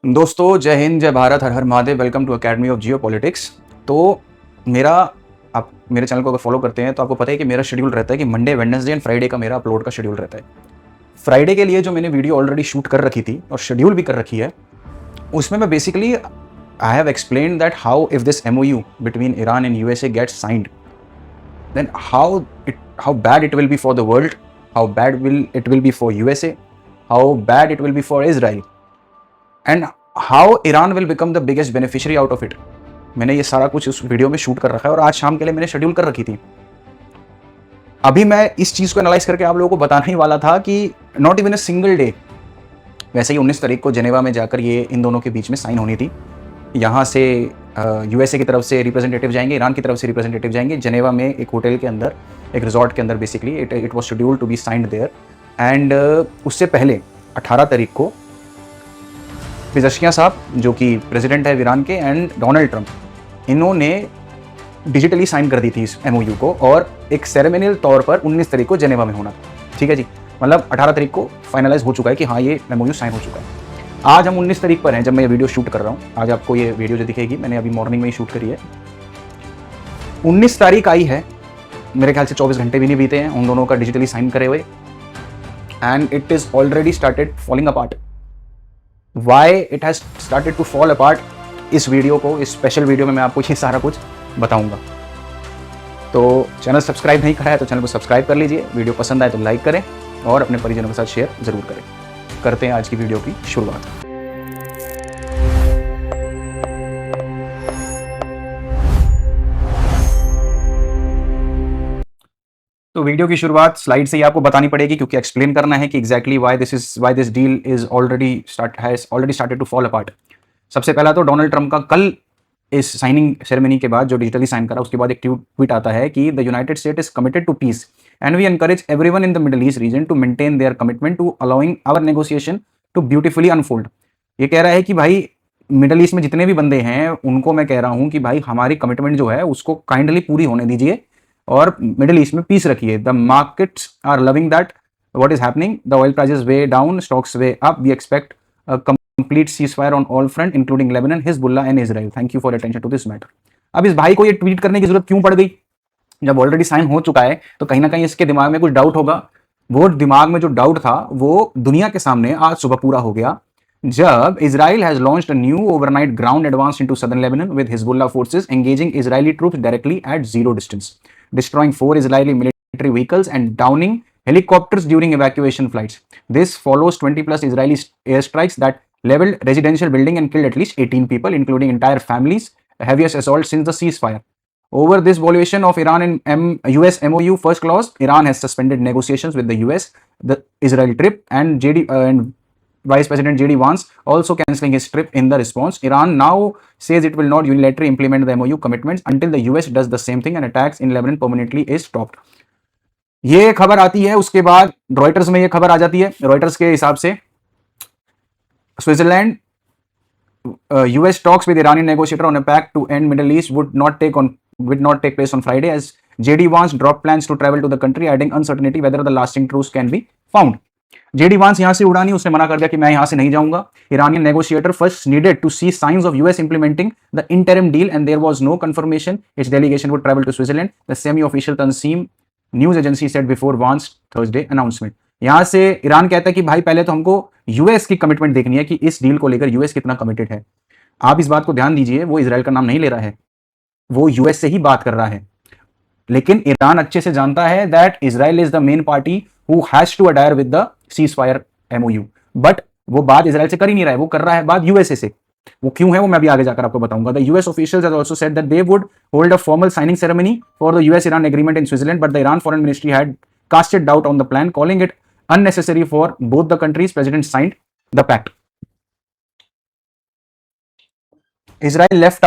दोस्तों, जय हिंद, जय भारत, हर हर Mahadev. Welcome to academy of geopolitics. तो मेरा आप मेरे चैनल को अगर फॉलो करते हैं तो आपको पता है कि मेरा शेड्यूल रहता है कि मंडे, वेडनेसडे एंड फ्राइडे का मेरा अपलोड का शेड्यूल रहता है। फ्राइडे के लिए जो मैंने वीडियो ऑलरेडी शूट कर रखी थी और शेड्यूल भी कर रखी है, उसमें मैं basically I have explain that how if this MOU between Iran and USA gets signed, then how bad it will be for the world, how bad it will be for USA, how bad it will be for Israel, and how Iran will become the biggest beneficiary out of it। मैंने ये सारा कुछ उस video में shoot कर रखा है और आज शाम के लिए मैंने शेड्यूल कर रखी थी। अभी मैं इस चीज़ को एनालाइज करके आप लोगों को बताने ही वाला था कि not even a single day, वैसे ही 19 तारीख को जेनेवा में जाकर ये इन दोनों के बीच में साइन होनी थी। यहाँ से USA की तरफ से रिप्रेजेंटेटिव जाएंगे, ईरान की तरफ से रिप्रेजेंटेटिव जाएंगे जेनेवा में एक होटल के अंदर, एक रिजॉर्ट के अंदर। Basically it was scheduled to be signed there and उससे पहले 18 तारीख को पेज़ेश्कियान साहब जो कि प्रेसिडेंट है ईरान के, एंड डोनाल्ड ट्रंप, इन्होंने डिजिटली साइन कर दी थी इस MOU को और एक सेरेमनियल तौर पर 19 तारीख को जेनेवा में होना। ठीक है जी, मतलब 18 तारीख को फाइनलाइज हो चुका है कि हाँ ये MOU साइन हो चुका है। आज हम 19 तारीख पर हैं जब मैं ये वीडियो शूट कर रहा हूँ। आज आपको ये वीडियो जो दिखेगी मैंने अभी मॉर्निंग में ही शूट करी है। 19 तारीख आई है, मेरे ख्याल से 24 घंटे भी नहीं बीते हैं उन दोनों का डिजिटली साइन करे हुए, and it is already started falling apart. Why it has started to fall apart, इस वीडियो को, इस स्पेशल वीडियो में मैं आपको ये सारा कुछ बताऊंगा। तो चैनल सब्सक्राइब नहीं करा है तो चैनल को सब्सक्राइब कर लीजिए, वीडियो पसंद आए तो लाइक करें और अपने परिजनों के साथ शेयर जरूर करें। करते हैं आज की वीडियो की शुरुआत। तो वीडियो की शुरुआत स्लाइड से ही आपको बतानी पड़ेगी क्योंकि एक्सप्लेन करना है कि exactly why this deal is already started to fall apart. सबसे पहला तो डोनाल्ड ट्रंप का कल इस साइनिंग सेरेमनी के बाद जो डिजिटली साइन करा उसके बाद एक ट्वीट आता है कि the United State is committed to peace and we encourage everyone in the Middle East region to maintain their commitment to allowing our negotiation to beautifully unfold. ये कह रहा है कि भाई मिडिल ईस्ट में जितने भी बंदे हैं उनको मैं कह रहा हूं कि भाई हमारी कमिटमेंट जो है उसको काइंडली पूरी होने दीजिए और मिडिल ईस्ट में पीस रखिए। The markets are loving that what is happening, the oil prices way down, stocks way up, we expect complete ceasefire on all front including Lebanon, Hezbollah and Israel. Thank you for attention to this matter। अब इस भाई को ये tweet करने की जरूरत क्यों पड़ गई? जब ऑलरेडी साइन हो चुका है तो कहीं ना कहीं इसके दिमाग में कुछ डाउट होगा। वो दिमाग में जो डाउट था वो दुनिया के सामने आज सुबह पूरा हो गया जब Israel has launched a new overnight ground advance into southern Lebanon with Hezbollah forces engaging Israeli troops directly at zero distance, destroying 4 Israeli military vehicles and downing helicopters during evacuation flights. This follows 20 plus Israeli airstrikes that leveled residential building and killed at least 18 people, including entire families, the heaviest assault since the ceasefire. Over this violation of Iran and US MOU first clause, Iran has suspended negotiations with the US, the Israel trip, and and Vice President JD Vance also cancelling his trip in the response. Iran now says it will not unilaterally implement the MOU commitments until the US does the same thing and attacks in Lebanon permanently is stopped. ये खबर आती है, उसके बाद Reuters में ये खबर आ जाती है। रॉयटर्स के हिसाब से Switzerland, US talks with Iranian negotiator on a pact to end Middle East would not take place on Friday as JD Vance dropped plans to travel to the country, adding uncertainty whether the lasting truce can be found. JD Vance यहां से उड़ा नहीं, उसने मना कर दिया कि मैं यहां से नहीं जाऊंगा। Iranian negotiator first needed to see signs of US implementing the interim deal and there was no confirmation its delegation would travel to Switzerland, the semi-official Tanseem news agency said before Vance Thursday announcement। यहां से Iran कहता है कि भाई पहले तो हमको US की कमिटमेंट देखनी है कि इस डील को लेकर यूएस कितना कमिटेड है। आप इस बात को ध्यान दीजिए, वो इजराइल का नाम नहीं ले रहा है, वो यूएस से ही बात कर रहा है। लेकिन ईरान अच्छे से जानता है that Israel is the main party who has to adhere with the ceasefire MOU, but वो बात इजराइल से कर ही नहीं रहा है, वो कर रहा है बात यूएसए से। वो क्यों है वो मैं अभी आगे जाकर आपको बताऊंगा। The US officials has also said that they would hold a formal signing ceremony for the US Iran agreement in Switzerland, but the Iran foreign ministry had casted doubt on the plan, calling it unnecessary for both the countries. President signed the pact. Israel left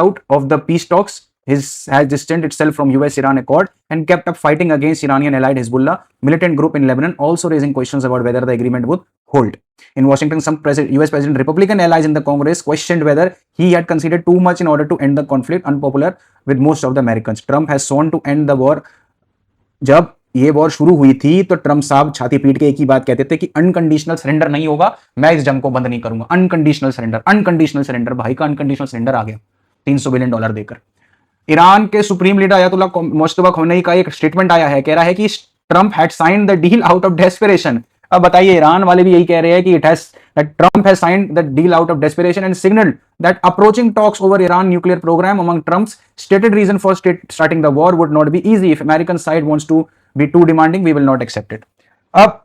out of the peace talks, has distanced itself from US-Iran accord and kept up fighting against Iranian allied Hezbollah militant group in Lebanon, also raising questions about whether the agreement would hold. In Washington, some US President Republican allies in the Congress questioned whether he had conceded too much in order to end the conflict, unpopular with most of the Americans. Trump has sworn to end the war जब ये war शुरू हुई थी तो Trump साहब छाती पीट के एक ही बात कहते थे कि अनकंडीशनल सरेंडर नहीं होगा, मैं इस जंग को बंद नहीं करूंगा। अनकंडीशनल सरेंडर, अनकंडीशनल सरेंडर, भाई का अनकंडीशनल सरेंडर आ गया $300 बिलियन देकर। ईरान के supreme leader Ayatollah Mustafa Khamenei का एक स्टेटमेंट आया है, कह रहा है कि Trump had signed the deal out of desperation. अब बताइए, ईरान वाले भी यही कह रहे हैं कि Trump has signed the deal out of desperation and signalled that approaching talks over Iran nuclear programme among Trump's stated reason for starting the war would not be easy if American side wants to be too demanding we will not accept it. अब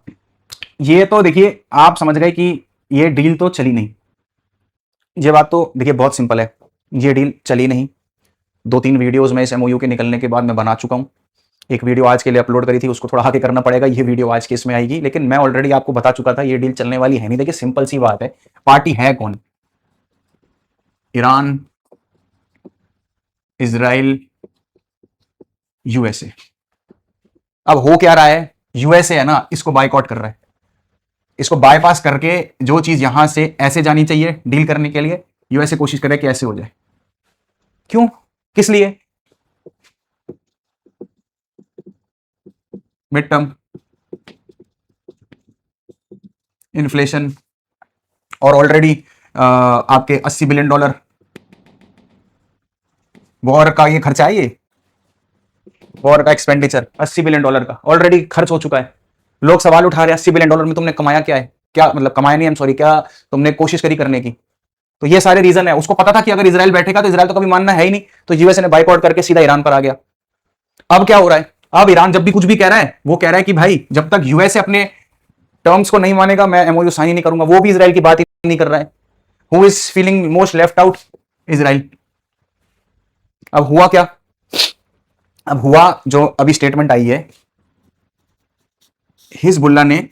ये तो देखिए, आप समझ गए कि ये deal तो चली नहीं। ये बात तो देखिए बहुत सिंपल है, ये डील चली नहीं। 2-3 वीडियोस में इस एमओयू के निकलने के बाद मैं बना चुका हूं। एक वीडियो आज के लिए अपलोड करी थी, उसको थोड़ा आगे करना पड़ेगा, ये वीडियो आज के इसमें आएगी, लेकिन मैं ऑलरेडी आपको बता चुका था ये डील चलने वाली है नहीं। देखिए सिंपल सी बात है, पार्टी है कौन? Iran, Israel, USA. अब हो क्या रहा है, यूएसए है ना, इसको बायकॉट कर रहा है। इसको बाईपास करके जो चीज यहां से ऐसे जानी चाहिए डील करने के लिए, यूएसए कोशिश करे कि ऐसे हो जाए। क्यों, किस लिए? मिड टर्म, इन्फ्लेशन, और ऑलरेडी आपके $80 बिलियन वॉर का ये खर्चा है, ये वॉर का एक्सपेंडिचर $80 बिलियन का ऑलरेडी खर्च हो चुका है। लोग सवाल उठा रहे हैं $80 बिलियन में तुमने कमाया क्या है? क्या मतलब कमाया नहीं, सॉरी, क्या तुमने कोशिश करी करने की? तो ये सारे रीजन है। उसको पता था कि अगर इजराइल बैठेगा तो इजराइल तो कभी मानना है ही नहीं, तो यूएसए ने बाइकआउट करके सीधा ईरान पर आ गया। अब क्या हो रहा है, अब ईरान जब भी कुछ भी कह रहा है वो कह रहा है कि भाई जब तक यूएसए अपने टर्म्स को नहीं मानेगा मैं एमओयू साइन ही नहीं करूंगा। वो भी इजराइल की बात ही नहीं कर रहा है। Who is feeling most left out? Israel. अब हुआ क्या, अब हुआ जो अभी स्टेटमेंट आई है, हिजबुल्लाह ने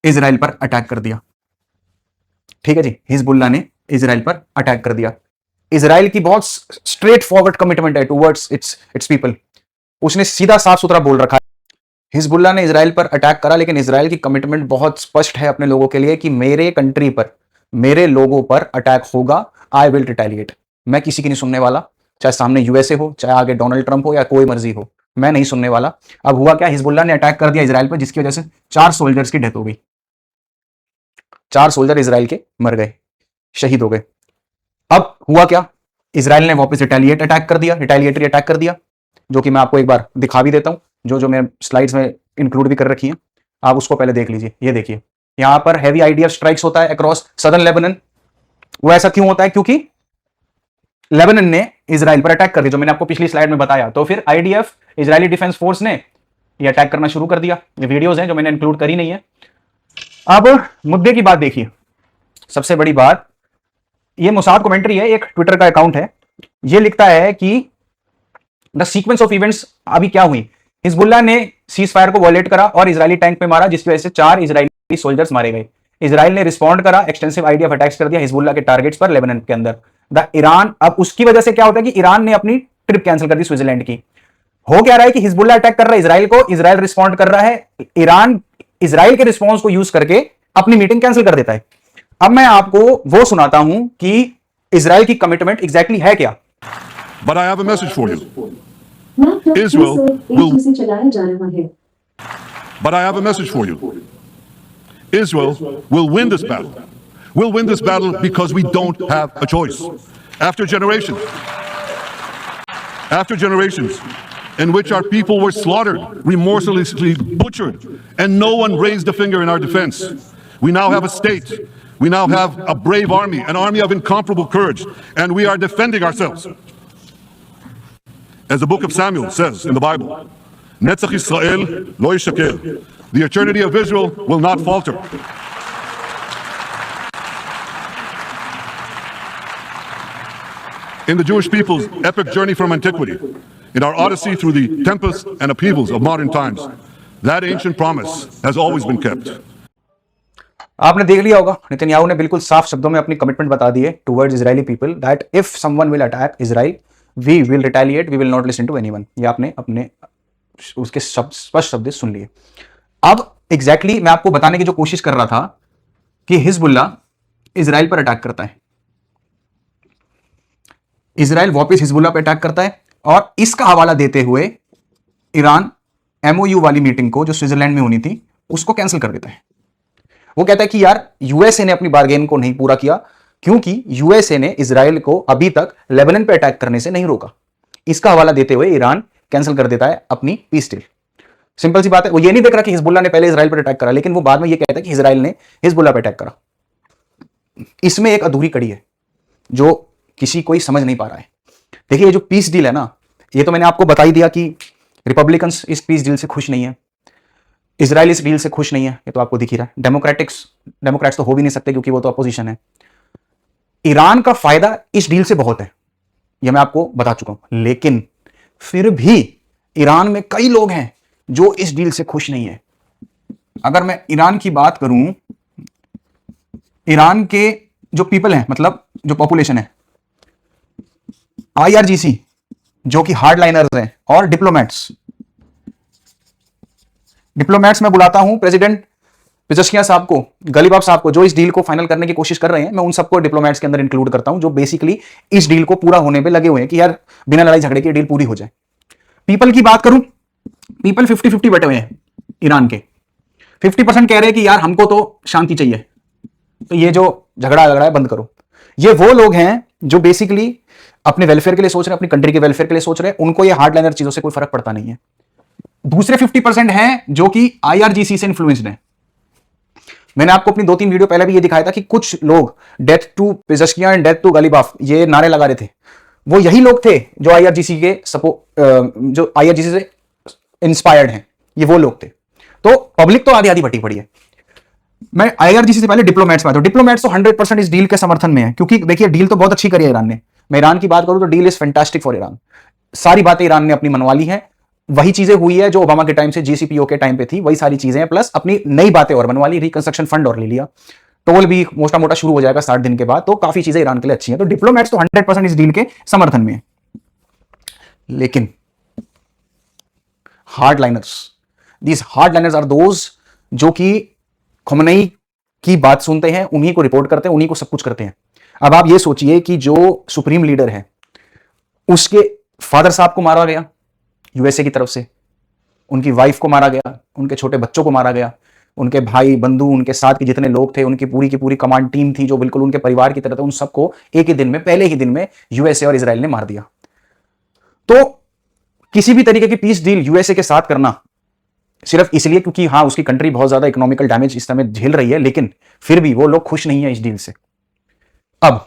इजराइल पर अटैक कर दिया। ठीक है जी, हिजबुल्लाह ने इजराइल पर अटैक कर दिया। इजराइल की बहुत स्ट्रेट फॉरवर्ड कमिटमेंट है टुवर्ड्स इट्स पीपल। उसने सीधा साफ सुथरा बोल रखा है। हिजबुल्लाह ने इजराइल पर अटैक करा, लेकिन इजराइल की कमिटमेंट बहुत स्पष्ट है अपने लोगों के लिए कि मेरे कंट्री पर, मेरे लोगों पर अटैक होगा, आई विल रिटेलिएट। मैं किसी की नहीं सुनने वाला, चाहे सामने यूएसए हो, चाहे आगे डोनाल्ड ट्रंप हो या कोई मर्जी हो, मैं नहीं सुनने वाला। अब हुआ क्या, हिजबुल्लाह ने अटैक कर दिया इजराइल पर, जिसकी वजह से 4 सोल्जर्स की डेथ हो गई। 4 सोल्जर इजराइल के मर गए, शहीद हो गए। अब हुआ क्या, इजराइल ने वापस रिटेलिएट अटैक कर दिया, रिटेलिएटरी अटैक कर दिया, जो कि मैं आपको एक बार दिखा भी देता हूं, जो मैं स्लाइड्स में इंक्लूड भी कर रखी है। आप उसको पहले देख लीजिए। ये देखिए, यहां पर हैवी आईडीएफ स्ट्राइक्स होता है अक्रॉस सदर्न लेबनन। वो ऐसा क्यों होता है? क्योंकि लेबनन ने इजराइल पर अटैक कर दिया, जो मैंने आपको पिछली स्लाइड में बताया। तो फिर आईडीएफ, इजरायली डिफेंस फोर्स ने ये अटैक करना शुरू कर दिया। ये वीडियोस हैं जो मैंने इंक्लूड करी नहीं है। अब मुद्दे की बात देखिए, सबसे बड़ी बात, ये मोसाद कमेंट्री है, एक ट्विटर का अकाउंट है। ये लिखता है कि द सीक्वेंस ऑफ इवेंट्स अभी क्या हुई। हिजबुल्लाह ने सीज फायर को वॉलेट करा और इजरायली टैंक पे मारा, जिसकी वजह से 4 इजरायली सोल्जर्स मारे गए। इजराइल ने रिस्पॉन्ड करा, एक्सटेंसिव आईडीएफ अटैक्स कर दिया हिजबुल्लाह के टारगेट्स पर लेबनान के अंदर। द ईरान, अब उसकी वजह से क्या होता है कि ईरान ने अपनी ट्रिप कैंसिल कर दी स्विट्जरलैंड की। हो क्या रहा है कि हिजबुल्लाह अटैक कर रहा है इजराइल को, इजराइल रिस्पॉन्ड कर रहा है, ईरान इजराइल के रिस्पॉन्स को यूज करके अपनी मीटिंग कैंसिल कर देता है। अब मैं आपको वो सुनाता हूं कि इजराइल की कमिटमेंट एग्जैक्टली है क्या। But I have a message for you. Israel will. But I have a message for you. Israel will win this battle. We'll win this battle because we don't have a choice. After generations in which our people were slaughtered, remorselessly butchered, and no one raised a finger in our defense, we now have a state. We now have a brave army, an army of incomparable courage, and we are defending ourselves. As the book of Samuel says in the Bible, Netzach Yisrael lo yishaker. The eternity of Israel will not falter. In the Jewish people's epic journey from antiquity, in our odyssey through the tempests and upheavals of modern times, that ancient promise has always been kept. आपने देख लिया होगा, Netanyahu ने बिल्कुल साफ शब्दों में अपनी कमिटमेंट बता दी है towards Israeli people that if someone will attack Israel we will retaliate, we will not listen to anyone. ये आपने अपने उसके स्पष्ट शब्द सुन लिए। अब एग्जैक्टली मैं आपको बताने की जो कोशिश कर रहा था कि हिजबुल्लाह इजराइल पर अटैक करता है, इजराइल वापस हिजबुल्लाह पर अटैक करता है, और इसका हवाला देते हुए ईरान एमओयू वाली मीटिंग को जो स्विट्जरलैंड में होनी थी उसको कैंसिल कर देता है। वो कहता है कि यार यूएसए ने अपनी बार्गेन को नहीं पूरा किया क्योंकि यूएसए ने इजराइल को अभी तक लेबनान पे अटैक करने से नहीं रोका। इसका हवाला देते हुए ईरान कैंसिल कर देता है अपनी पीस डील। सिंपल सी बात है, वो ये नहीं देख रहा कि हिजबुल्ला ने पहले इजराइल पर अटैक करा, लेकिन वो बाद में ये कहता है कि इजराइल ने हिजबुल्ला पर अटैक करा। इसमें एक अधूरी कड़ी है जो किसी कोई समझ नहीं पा रहा है। देखिए, ये जो पीस डील है ना, ये तो मैंने आपको बता ही दिया कि रिपब्लिकन्स इस पीस डील से खुश नहीं है, इजराइल इस डील से खुश नहीं है, ये तो आपको दिख ही रहा है। डेमोक्रेट्स तो हो भी नहीं सकते क्योंकि वो तो अपोजिशन है। ईरान का फायदा इस डील से बहुत है, यह मैं आपको बता चुका हूं, लेकिन फिर भी ईरान में कई लोग हैं जो इस डील से खुश नहीं है। अगर मैं ईरान की बात करूं, ईरान के जो पीपल हैं, मतलब जो पॉपुलेशन है, आईआरजीसी जो कि हार्डलाइनर्स हैं, और डिप्लोमेट्स मैं बुलाता हूं प्रेसिडेंट पेजेश्कियां साहब को, गलीबाफ साहब को, जो इस डील को फाइनल करने की कोशिश कर रहे हैं। मैं उन सबको डिप्लोमेट्स के अंदर इंक्लूड करता हूं जो बेसिकली इस डील को पूरा होने पे लगे हुए हैं कि यार बिना लड़ाई झगड़े के डील पूरी हो जाए। पीपल की बात करूं, पीपल 50-50 बैठे हुए हैं ईरान के। 50% कह रहे हैं कि यार हमको तो शांति चाहिए, तो ये जो झगड़ा है बंद करो। ये वो लोग हैं जो बेसिकली अपने वेलफेयर के लिए सोच रहे हैं, अपनी कंट्री के वेलफेयर के लिए सोच रहे हैं, उनको ये हार्डलाइनर चीजों से कोई फर्क पड़ता नहीं है। दूसरे 50% हैं जो कि आईआरजीसी से इन्फ्लुएंस्ड हैं। मैंने आपको अपनी 2-3 वीडियो पहले भी ये दिखाया था कि कुछ लोग death to Pezeshkian and death to Ghalibaf ये नारे लगा रहे थे, वो यही लोग थे जो आईआरजीसी के जो आईआरजीसी से इंस्पायर्ड हैं, ये वो लोग थे। तो पब्लिक तो आधी आधी बटी पड़ी है। मैं आईआरजीसी से पहले डिप्लोमेट्स में आता हूं। डिप्लोमेट्स तो 100% इस डील के समर्थन में है, क्योंकि देखिए डील तो बहुत अच्छी करी है ईरान ने। मैं ईरान की बात करूं तो deal is fantastic for Iran. सारी बातें ईरान ने अपनी मनवा ली है, वही चीजें हुई है जो ओबामा के टाइम से जीसीपीओ के टाइम पे थी, वही सारी चीजें हैं, प्लस अपनी नई बातें और बनवा ली, रिकंस्ट्रक्शन फंड और ले लिया, टोल भी मोटा मोटा शुरू हो जाएगा 60 दिन के बाद। तो काफी चीजें ईरान के लिए अच्छी हैं। तो डिप्लोमेट्स तो 100% इस डील के समर्थन में है। लेकिन हार्डलाइनर्स, दीज हार्डलाइनर्स आर दोज जो कि खमेनी की बात सुनते हैं, उन्हीं को रिपोर्ट करते हैं, उन्हीं को सब कुछ करते हैं। अब आप ये सोचिए कि जो सुप्रीम लीडर है उसके फादर साहब को मारा गया यूएसए की तरफ से, उनकी वाइफ को मारा गया, उनके छोटे बच्चों को मारा गया, उनके भाई बंधु, उनके साथ के जितने लोग थे, उनकी पूरी की पूरी कमांड टीम थी जो बिल्कुल उनके परिवार की तरह था, उन सबको एक ही दिन में, पहले ही दिन में यूएसए और इजराइल ने मार दिया। तो किसी भी तरीके की पीस डील यूएसए के साथ करना सिर्फ इसलिए क्योंकि हाँ उसकी कंट्री बहुत ज्यादा इकोनॉमिकल डैमेज इस समय झेल रही है, लेकिन फिर भी वो लोग खुश नहीं है इस डील से। अब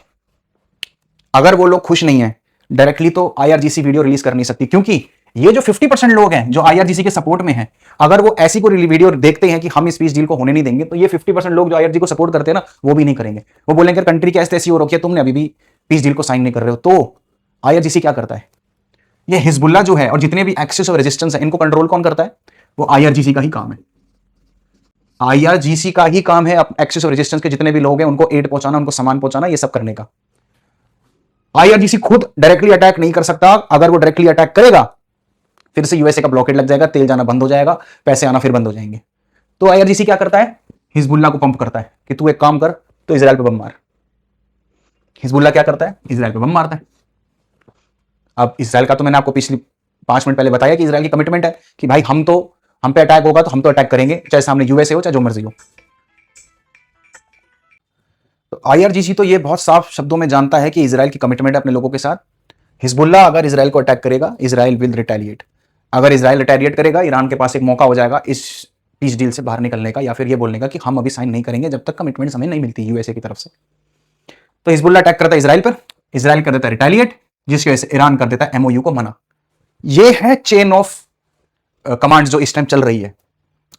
अगर वो लोग खुश नहीं है, डायरेक्टली तो आईआरजीसी वीडियो रिलीज कर नहीं सकती, क्योंकि ये जो 50% लोग हैं जो आईआरजीसी के सपोर्ट में हैं, अगर वो ऐसी कोई वीडियो देखते हैं कि हम इस पीस डील को होने नहीं देंगे, तो ये 50% लोग जो आईआरजी को सपोर्ट करते हैं ना, वो भी नहीं करेंगे। वो बोलेंगे कंट्री की ऐसी हो रखी है, तुमने अभी भी पीस डील को साइन नहीं कर रहे हो। तो आईआरजीसी क्या करता है, ये हिजबुल्ला जो है और जितने भी एक्सेस और रेजिस्टेंस है, इनको कंट्रोल कौन करता है? वो आईआरजीसी का ही काम है। आईआरजीसी का ही काम है एक्सेस और रेजिस्टेंस के जितने भी लोग हैं उनको एड पहुंचाना, उनको सामान पहुंचाना, ये सब करने का। आईआरजीसी खुद डायरेक्टली अटैक नहीं कर सकता। अगर वो डायरेक्टली अटैक करेगा, फिर से यूएसए का ब्लॉकेड लग जाएगा, तेल जाना बंद हो जाएगा, पैसे आना फिर बंद हो जाएंगे। तो आईआरजीसी क्या करता है? हिजबुल्ला को पंप करता है कि तू एक काम कर, तो इजराइल पे बम मार। हिजबुल्ला क्या करता है? इजराइल पे बम मारता है। अब इजराइल का तो मैंने आपको पिछली 5 मिनट पहले बताया कि इजराइल की कमिटमेंट है कि भाई हम पे अटैक होगा तो हम तो अटैक करेंगे, चाहे सामने यूएसए हो चाहे जो मर्जी हो। तो आईआरजीसी तो ये बहुत साफ शब्दों में जानता है कि इजराइल की कमिटमेंट है अपने लोगों के साथ। हिजबुल्ला अगर इजराइल को अटैक करेगा, इजराइल विल रिटेलिएट। अगर इजराइल रिटेलिएट करेगा, ईरान के पास एक मौका हो जाएगा इस पीस डील से बाहर निकलने का, या फिर ये बोलने का कि हम अभी साइन नहीं करेंगे जब तक कमिटमेंट हमें नहीं मिलती यूएसए की तरफ से। तो हिजबुल्ला अटैक करता है इजराइल पर, इजराइल कर देता है रिटेलिएट, जिसकी वजह से ईरान कर देता है एमओयू को मना। ये है चेन ऑफ कमांड्स जो इस टाइम चल रही है।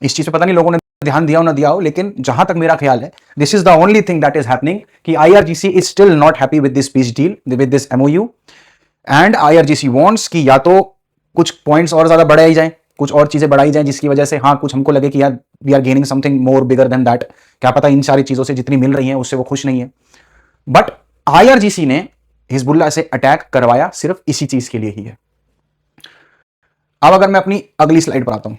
इस चीज पे पता नहीं लोगों ने ध्यान दिया हो ना दिया हो, लेकिन जहां तक मेरा ख्याल है, this is the only thing that is happening कि IRGC is still not happy with this peace deal, with this MOU, and IRGC wants कि या तो कुछ पॉइंट्स और ज्यादा बढ़ाई जाएं, कुछ और चीजें बढ़ाई जाएं, जिसकी वजह से हाँ कुछ हमको लगे कि यार we are gaining something more bigger than that. क्या पता इन सारी चीजों से जितनी मिल रही है उससे वो खुश नहीं है। बट आईआरजीसी ने हिजबुल्ला से अटैक करवाया सिर्फ इसी चीज के लिए ही है। अब अगर मैं अपनी अगली स्लाइड पर आता हूं,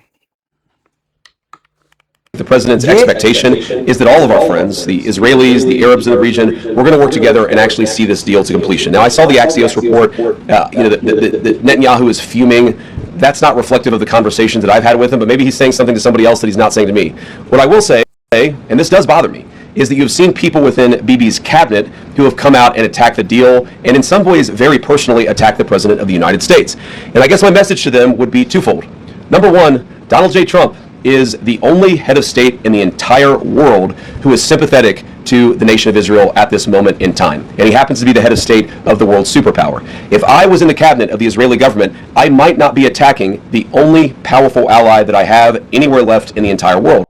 The president's expectation is that all of our friends, the Israelis, the Arabs in the region, we're going to work together and actually see this deal to completion. Now, I saw the Axios report, that Netanyahu is fuming. That's not reflective of the conversations that I've had with him, but maybe he's saying something to somebody else that he's not saying to me. What I will say, and this does bother me, is that you've seen people within Bibi's cabinet who have come out and attacked the deal, and in some ways very personally attacked the President of the United States. And I guess my message to them would be twofold. Number one, Donald J. Trump is the only head of state in the entire world who is sympathetic to the nation of Israel at this moment in time. And he happens to be the head of state of the world's superpower. If I was in the cabinet of the Israeli government, I might not be attacking the only powerful ally that I have anywhere left in the entire world.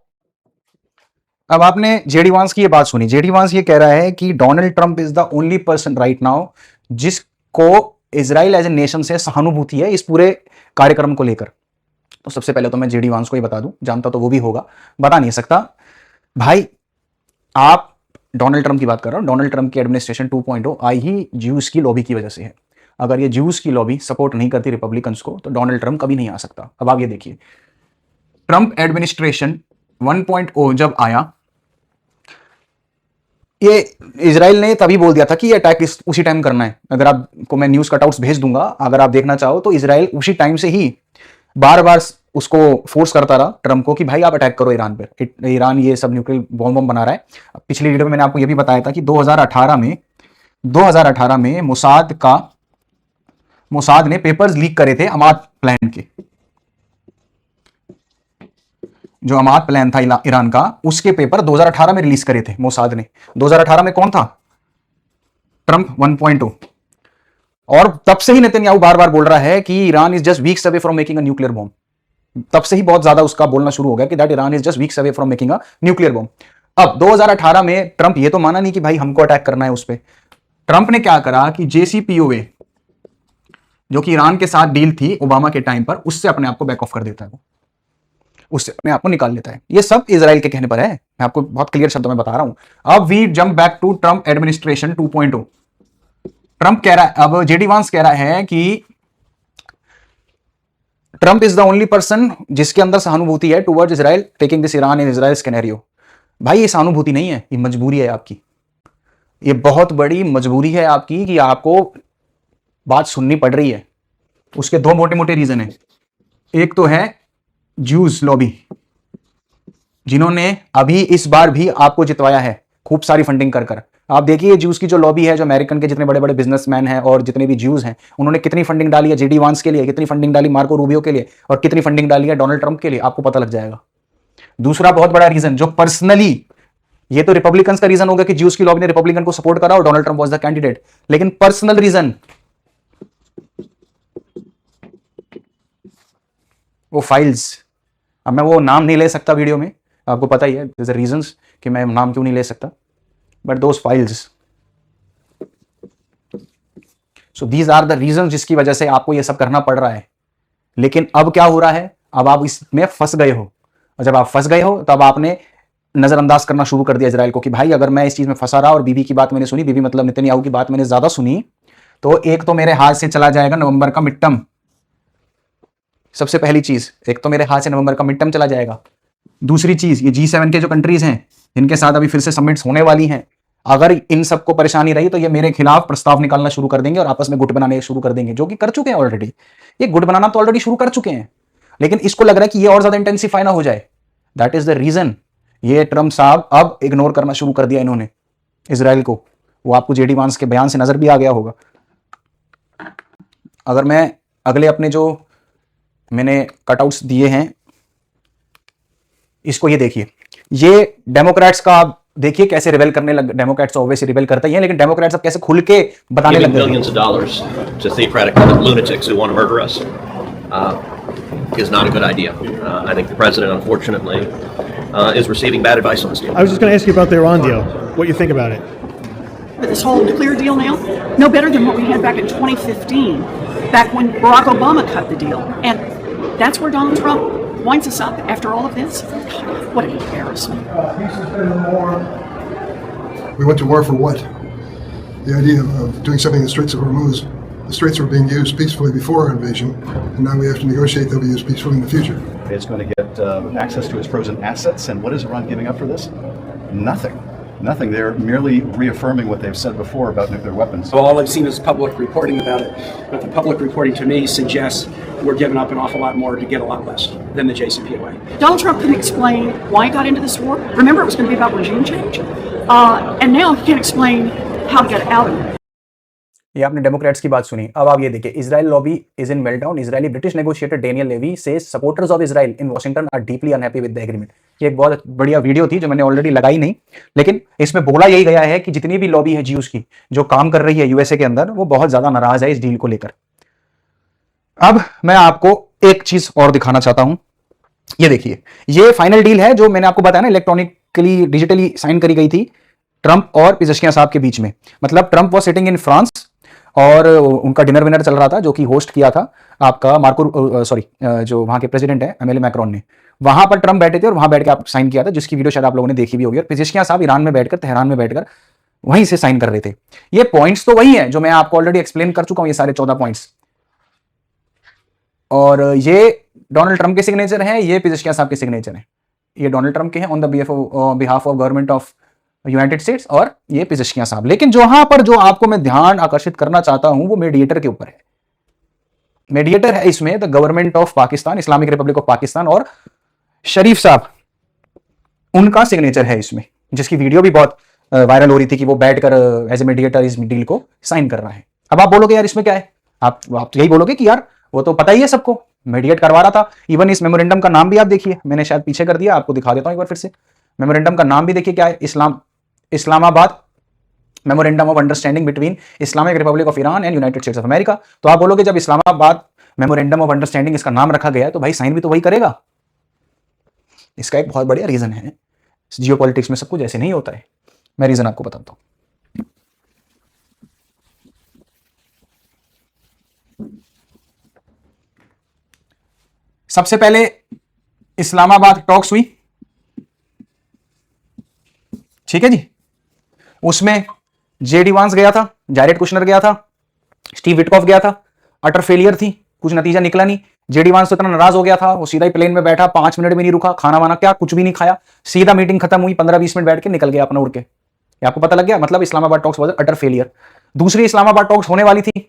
अब आपने JD वांस की ये बात सुनी। JD वांस ये कह रहा है कि Donald Trump is the only person right now जिसको इजराइल एज ए नेशन से सहानुभूति है इस पूरे कार्यक्रम को लेकर। तो सबसे पहले तो मैं जेडी वांस को ही बता दूं, जानता तो वो भी होगा, बता नहीं सकता भाई। आप डोनाल्ड ट्रंप की बात कर रहा हूं, डोनाल्ड ट्रंप की एडमिनिस्ट्रेशन 2.0 आई ही ज्यूज की लॉबी की वजह से है। अगर ये ज्यूज की लॉबी सपोर्ट नहीं करती रिपब्लिकन्स को तो डोनाल्ड ट्रंप कभी नहीं आ सकता। अब आप ये देखिए, ट्रंप एडमिनिस्ट्रेशन 1.0 जब आया, ये इजराइल ने तभी बोल दिया था कि ये अटैक उसी टाइम करना है। अगर आपको मैं न्यूज कटआउट्स भेज दूंगा, अगर आप देखना चाहो तो इजराइल उसी टाइम से ही बार बार उसको फोर्स करता रहा ट्रंप को कि भाई आप अटैक करो ईरान पर। ईरान ये सब न्यूक्लियर बॉम्ब बना रहा है। पिछली वीडियो में मैंने आपको ये भी बताया था कि 2018 में मोसाद ने पेपर्स लीक करे थे अमाद प्लान के। जो अमाद प्लान था ईरान का, उसके पेपर 2018 में रिलीज करे थे मोसाद ने। 2018 में कौन था? ट्रंप 1.0। और तब से ही नेतन्याहू बार बार बोल रहा है कि Iran is just weeks away from making a nuclear bomb. तब से ही बहुत ज्यादा उसका बोलना शुरू हो गया कि that Iran is just weeks away from making a nuclear bomb. अब 2018 में ट्रंप ये तो माना नहीं कि भाई हमको अटैक करना है उस पर। ट्रंप ने क्या करा कि JCPOA जो कि ईरान के साथ डील थी ओबामा के टाइम पर, उससे अपने आप को बैक ऑफ कर देता है, वो उससे अपने आप को निकाल लेता है। ये सब इजराइल के कहने पर है, मैं आपको बहुत क्लियर शब्दों में बता रहा हूं। अब we jump back to Trump administration 2.0। Trump कह रहा है, अब जेडी वांस कह रहा है कि Trump is the only person जिसके अंदर सहानुभूति है towards Israel taking this Iran in Israel scenario. भाई ये सहानुभूति नहीं है, ये मजबूरी है आपकी। ये बहुत बड़ी मजबूरी है आपकी कि आपको बात सुननी पड़ रही है। उसके दो मोटे मोटे रीजन है। एक तो है ज्यूज लॉबी, जिन्होंने अभी इस बार भी आपको जितवाया है खूब सारी फंडिंग कर कर। आप देखिए ज्यूज की जो लॉबी है, जो अमेरिकन के जितने बड़े बड़े बिजनेसमैन हैं और जितने भी ज्यूज हैं, उन्होंने कितनी फंडिंग डाली है जेडी वांस के लिए, कितनी फंडिंग डाली मार्को रूबियो के लिए, और कितनी फंडिंग डाली है डोनाल्ड ट्रंप के लिए, आपको पता लग जाएगा। दूसरा बहुत बड़ा रीजन जो पर्सनली, ये तो रिपब्लिकन्स का रीजन होगा कि ज्यूज की लॉबी ने रिपब्लिकन को सपोर्ट करा और Donald Trump was the candidate, लेकिन पर्सनल रीजन वो फाइल्स। अब मैं वो नाम नहीं ले सकता वीडियो में, आपको पता ही है रीजंस कि मैं नाम क्यों नहीं ले सकता, but those files. So these are the reasons जिसकी वजह से आपको ये सब करना पड़ रहा है। लेकिन अब क्या हो रहा है, अब आप इसमें फंस गए हो, और जब आप फंस गए हो तब आपने नजरअंदाज करना शुरू कर दिया इजराइल को कि भाई अगर मैं इस चीज में फंसा रहा और बीबी की बात मैंने सुनी, बीबी मतलब नेतन्याहू की बात मैंने ज्यादा सुनी, तो एक तो मेरे हाथ से चला जाएगा नवंबर का मिड टर्म। सबसे पहली चीज, एक तो मेरे हाथ से नवंबर का मिड टर्म चला जाएगा। दूसरी चीज, ये G7 के जो कंट्रीज हैं जिनके साथ अभी फिर से समिट्स होने वाली हैं, अगर इन सबको परेशानी रही तो ये मेरे खिलाफ प्रस्ताव निकालना शुरू कर देंगे और आपस में गुट बनाने शुरू कर देंगे, जो कि कर चुके हैं ऑलरेडी। ये गुट बनाना तो ऑलरेडी शुरू कर चुके हैं, लेकिन इसको लग रहा है कि ये और ज्यादा इंटेंसिफाई ना हो जाए। दैट इज द रीजन ये ट्रंप साहब अब इग्नोर करना शुरू कर दिया इन्होंने इजराइल को। वो आपको जेडी वांस के बयान से नजर भी आ गया होगा। अगर मैं अगले अपने जो मैंने कटआउट्स दिए हैं, इसको ये देखिए, ये डेमोक्रेट्स का आप देखिए कैसे रिबेल करने लग। डेमोक्रेट्स ऑब्वियसली रिबेल करते ही हैं, लेकिन डेमोक्रेट्स अब कैसे खुल के बताने लग गए। Millions of dollars to theocratic lunatics who want to murder us is not a good idea. I think the president, unfortunately, is receiving bad advice on this deal. I was just going to ask you about the Iran deal. What you think about it? But this whole nuclear deal now, no better than what we had back in 2015, back when Barack Obama cut the deal. And that's where Donald Trump winds us up after all of this. What an embarrassment. We went to war for what? The idea of doing something in the Straits of Hormuz. The Straits were being used peacefully before our invasion, and now we have to negotiate they'll be used peacefully in the future. is going to get access to its frozen assets. And what is Iran giving up for this? Nothing. Nothing. They're merely reaffirming what they've said before about nuclear weapons. So all I've seen is public reporting about it, but the public reporting to me suggests we're giving up an awful lot more to get a lot less than the JCPOA. Donald Trump can explain why he got into this war. Remember, it was going to be about regime change. And now he can't explain how to get out of it. ये आपने Democrats की बात सुनी। अब आप ये देखिए, Israel lobby is in meltdown. Israeli British negotiator Daniel Levy says supporters of Israel in Washington are deeply unhappy with the agreement. ये एक बहुत बढ़िया वीडियो थी जो मैंने ऑलरेडी लगाई नहीं, लेकिन इसमें बोला यही गया है कि जितनी भी लॉबी है जीयूस की जो काम कर रही है यूएसए के अंदर, वो बहुत ज्यादा नाराज है इस डील को लेकर। अब मैं आपको एक चीज और दिखाना चाहता हूं। ये देखिए, ये फाइनल डील है जो मैंने आपको बताया ना, इलेक्ट्रॉनिकली डिजिटली साइन करी गई थी ट्रंप और पिज़ेश्कियान साहब के बीच में। मतलब Trump was sitting in France और उनका डिनर विनर चल रहा था जो कि होस्ट किया था आपका जो वहां के प्रेसिडेंट है एमिली मैक्रोन ने। वहां पर ट्रंप बैठे थे और वहां बैठ के आप साइन किया था, जिसकी वीडियो शायद आप लोगों ने देखी भी होगी। और पिज़ेश्कियान साहब ईरान में बैठकर, तेहरान में बैठकर वहीं से साइन कर रहे थे। ये पॉइंट्स तो वही है जो मैं आपको ऑलरेडी एक्सप्लेन कर चुका हूं, ये सारे 14 पॉइंट्स। और ये डोनाल्ड ट्रंप के सिग्नेचर हैं, ये पिज़ेश्कियान साहब के सिग्नेचर हैं। ये डोनाल्ड ट्रंप के हैं on the behalf of government of United states, और ये पिज़ेश्कियान साहब। लेकिन जहां पर जो आपको मैं ध्यान आकर्षित करना चाहता हूं वो मीडिएटर के ऊपर है। मीडिएटर है इसमें the government of Pakistan, Islamic Republic of Pakistan, और शरीफ साहब, उनका सिग्नेचर है इसमें, जिसकी वीडियो भी बहुत वायरल हो रही थी कि वो बैठकर एज ए मीडिएटर इस डील को साइन कर रहा है। अब आप बोलोगे यार इसमें क्या है, आप यही बोलोगे कि यार वो तो पता ही है सबको, मीडिएट करवा रहा था। इवन इस मेमोरेंडम का नाम भी आप देखिए, मैंने शायद पीछे कर दिया, आपको दिखा देता हूं एक बार फिर से। मेमोरेंडम का नाम भी देखिए क्या है, Islamabad memorandum of understanding between Islamic Republic of Iran and United states of America. तो आप बोलोगे जब इस्लामाबाद मेमोरेंडम ऑफ अंडरस्टैंडिंग इसका नाम रखा गया है तो भाई साइन भी तो वही करेगा। इसका एक बहुत बढ़िया रीजन है। जियोपॉलिटिक्स में सब कुछ ऐसे नहीं होता है। मैं रीजन आपको बताता हूं। सबसे पहले इस्लामाबाद टॉक्स हुई, ठीक है जी। उसमें जेडी वांस गया था, जैरेड कुशनर गया था, स्टीव विटकॉफ गया था। अटर फेलियर थी, कुछ नतीजा निकला नहीं। जेडी वांस तो इतना नाराज हो गया था, वो सीधा ही प्लेन में बैठा, 5 मिनट भी नहीं रुका, खाना वाना क्या कुछ भी नहीं खाया, सीधा मीटिंग खत्म हुई, 15-20 मिनट बैठ के निकल गया अपना उड़ के। ये आपको पता लग गया, मतलब Islamabad talks was utter failure. दूसरी इस्लामाबाद टॉक्स होने वाली थी,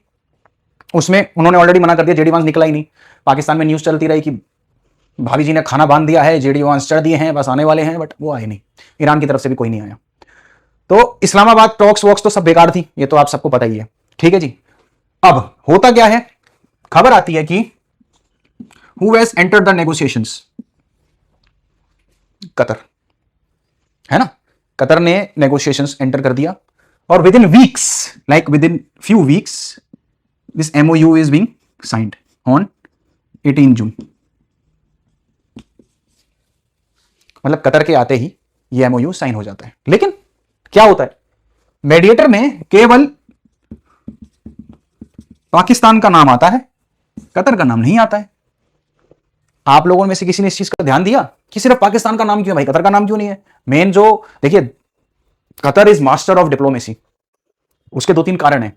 उसमें उन्होंने ऑलरेडी मना कर दिया, जेडी वांस निकला ही नहीं। पाकिस्तान में न्यूज चलती रही कि भाभी जी ने खाना बांध दिया है, जेडी वांस चढ़ दिए हैं, बस आने वाले हैं, बट वो आए नहीं। ईरान की तरफ से भी कोई नहीं आया। तो इस्लामाबाद टॉक्स वॉक्स तो सब बेकार थी, ये तो आप सबको पता ही है, ठीक है जी। अब होता क्या है, खबर आती है कि who has entered the negotiations, Qatar, है ना। कतर ने नेगोशिएशंस एंटर कर दिया और with in weeks, like with in few weeks, this MOU is being signed on 18 जून। मतलब कतर के आते ही ये MOU साइन हो जाता है। लेकिन क्या होता है, मीडिएटर में केवल पाकिस्तान का नाम आता है, कतर का नाम नहीं आता है। आप लोगों में से किसी ने इस चीज का ध्यान दिया कि सिर्फ पाकिस्तान का नाम क्यों, भाई कतर का नाम क्यों नहीं है। मेन जो देखिए, Qatar is master of diplomacy, उसके 2-3 कारण हैं।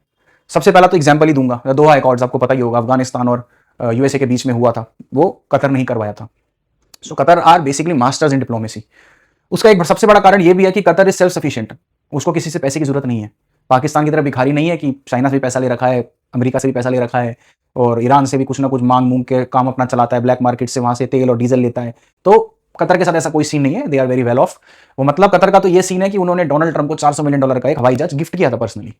सबसे पहला तो एग्जांपल ही दूंगा, दोहा एकॉर्ड्स आपको पता ही होगा, अफगानिस्तान और यूएसए के बीच में हुआ था, वो कतर नहीं करवाया था। So Qatar are basically masters in diplomacy. उसका एक सबसे बड़ा कारण यह भी है कि कतर इज सेल्फ सफिशिएंट, उसको किसी से पैसे की जरूरत नहीं है। पाकिस्तान की तरह भिखारी नहीं है कि चाइना से भी पैसा ले रखा है, अमेरिका से भी पैसा ले रखा है, और ईरान से भी कुछ ना कुछ मांग मूंग के काम अपना चलाता है, ब्लैक मार्केट से वहां से तेल और डीजल लेता है। तो कतर के साथ ऐसा कोई सीन नहीं है, they are very well off. वो मतलब कतर का तो ये सीन है कि उन्होंने डोनाल्ड ट्रंप को $400 मिलियन का एक हवाई जहाज गिफ्ट किया था पर्सनली।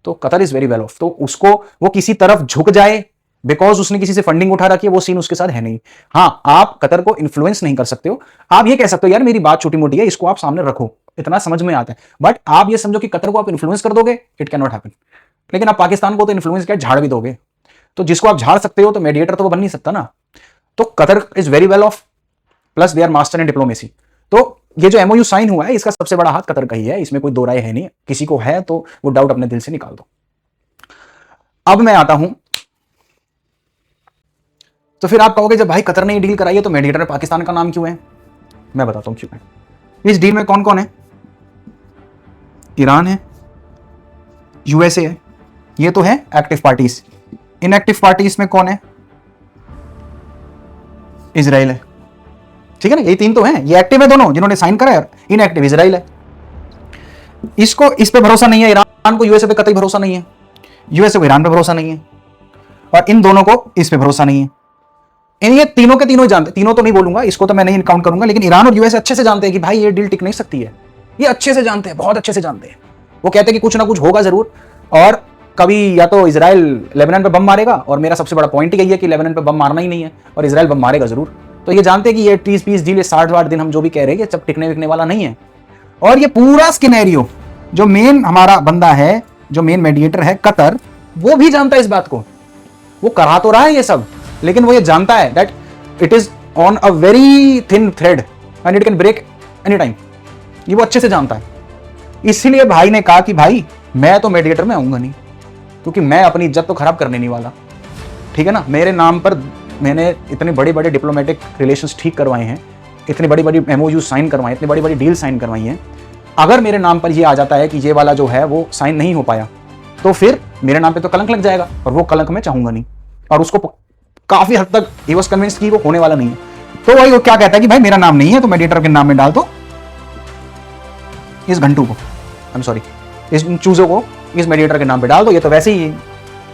तो Qatar is very well of. तो उसको वो किसी तरफ झुक जाए बिकॉज उसने किसी से फंडिंग उठा रखी है, वो सीन उसके साथ है नहीं। हाँ, आप कतर को इन्फ्लुएंस नहीं कर सकते हो। आप ये कह सकते हो यार मेरी बात छोटी मोटी है, इसको आप सामने रखो, इतना समझ में आता है। बट आप ये समझो कि कतर को आप इन्फ्लुएंस कर दोगे, इट कैन नॉट हैपन। लेकिन आप पाकिस्तान को तो इन्फ्लुएंस क्या झाड़ भी दोगे। तो जिसको आप झाड़ सकते हो तो मीडिएटर तो वो बन नहीं सकता ना। तो Qatar is very well off, plus they are master in diplomacy. तो ये जो MOU साइन हुआ है, इसका सबसे बड़ा हाथ कतर का ही है, इसमें कोई दो राय है नहीं। किसी को है तो वो डाउट अपने दिल से निकाल दो। अब मैं आता हूं, तो फिर आप कहोगे जब भाई कतर ने ये डील कराई है तो मीडिएटर में पाकिस्तान का नाम क्यों है। मैं बताता हूं क्यों है। इस डील में कौन कौन है, ईरान है, यूएसए है, ये तो है एक्टिव पार्टीज। इनएक्टिव पार्टीज में कौन है, इजराइल है, ठीक है ना, यही 3 तो हैं। ये एक्टिव है दोनों, जिन्होंने साइन करा है, इनएक्टिव इजराइल है। इसको इस पे भरोसा नहीं है, ईरान को यूएसए पे कतई भरोसा नहीं है, यूएसए को ईरान पे भरोसा नहीं है, और इन दोनों को इस पे भरोसा नहीं है। ये तीनों के तीनों ही जानते, तीनों तो नहीं बोलूंगा, इसको तो मैं नहीं काउंट करूंगा, लेकिन ईरान और यूएसए अच्छे से जानते हैं कि भाई ये डील टिक नहीं सकती है। ये अच्छे से जानते हैं, बहुत अच्छे से जानते हैं। वो कहते हैं कि कुछ ना कुछ होगा जरूर, और कभी या तो इजराइल लेबनान पे बम मारेगा, और मेरा सबसे बड़ा पॉइंट यही है कि लेबनान पे बम मारना ही नहीं है, और इजराइल बम मारेगा जरूर। तो ये जानते हैं कि ये 30-20 डील, 60-60 दिन हम जो भी कह रहे हैं, ये सब टिकने विकने वाला नहीं है। और ये पूरा स्किनेरियो जो मेन हमारा बंदा है, जो मेन मेडिएटर है कतर, वो भी जानता है इस बात को। वो करा तो रहा है ये सब, लेकिन वो ये जानता है that it is on a very thin thread and it can break any time. ये वो अच्छे से जानता है। इसीलिए भाई ने कहा कि भाई मैं तो मेडिएटर में आऊंगा नहीं, क्योंकि मैं अपनी इज्जत तो खराब करने नहीं वाला। ठीक है ना, मेरे नाम पर मैंने इतने बड़े बड़े डिप्लोमेटिक रिलेशंस ठीक करवाए हैं, इतनी बड़ी बड़ी एमओयू साइन करवाए, इतनी बड़ी बड़ी डील साइन करवाई हैं। अगर मेरे नाम पर ये आ जाता है कि ये वाला जो है वो साइन नहीं हो पाया, तो फिर मेरे नाम पे तो कलंक लग जाएगा, और वो कलंक मैं चाहूंगा नहीं। और उसको काफी हद तक ही वॉज कन्विंस की वो होने वाला नहीं है। तो वही वो क्या कहता है कि भाई मेरा नाम नहीं है, तो मेडिएटर के नाम में डाल दो इस घंटू को, आई एम सॉरी, इस चूजों को इस मेडिएटर के नाम पे डाल दो। ये तो वैसे ही,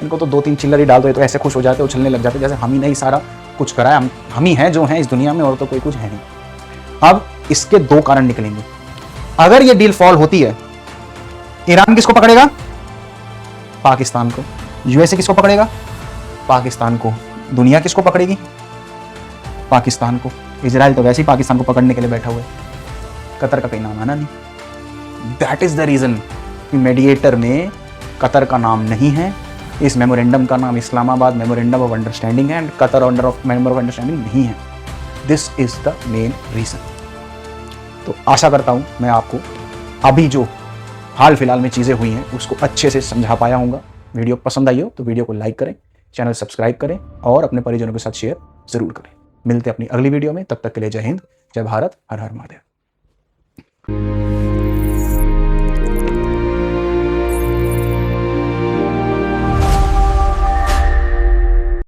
इनको तो 2-3 चिल्लर ही डाल दो, ये तो ऐसे खुश हो जाते, उछलने लग जाते जैसे हम ही नहीं सारा कुछ करा है, हम ही हैं जो हैं इस दुनिया में, और तो कोई कुछ है नहीं। अब इसके 2 कारण निकलेंगे। अगर ये डील फॉल होती है, ईरान किसको पकड़ेगा? पाकिस्तान को। यूएसए किसको पकड़ेगा? पाकिस्तान को। दुनिया किसको पकड़ेगी? पाकिस्तान को। इजराइल तो वैसे ही पाकिस्तान को पकड़ने के लिए बैठा हुआ है, कतर का कहीं नाम आना नहीं। दैट इज द रीजन कि मेडिएटर में कतर का नाम नहीं है। इस मेमोरेंडम का नाम इस्लामाबाद मेमोरेंडम ऑफ अंडरस्टैंडिंग है, and Qatar under of memo of understanding नहीं है। This is the main reason. तो आशा करता हूं मैं आपको अभी जो हाल फिलहाल में चीज़ें हुई हैं उसको अच्छे से समझा पाया हूँगा। वीडियो पसंद आई हो तो वीडियो को लाइक करें, चैनल सब्सक्राइब करें, और अपने परिजनों के साथ शेयर जरूर करें। मिलते हैं अपनी अगली वीडियो में, तब तक के लिए जय हिंद, जय भारत, हर हर महादेव।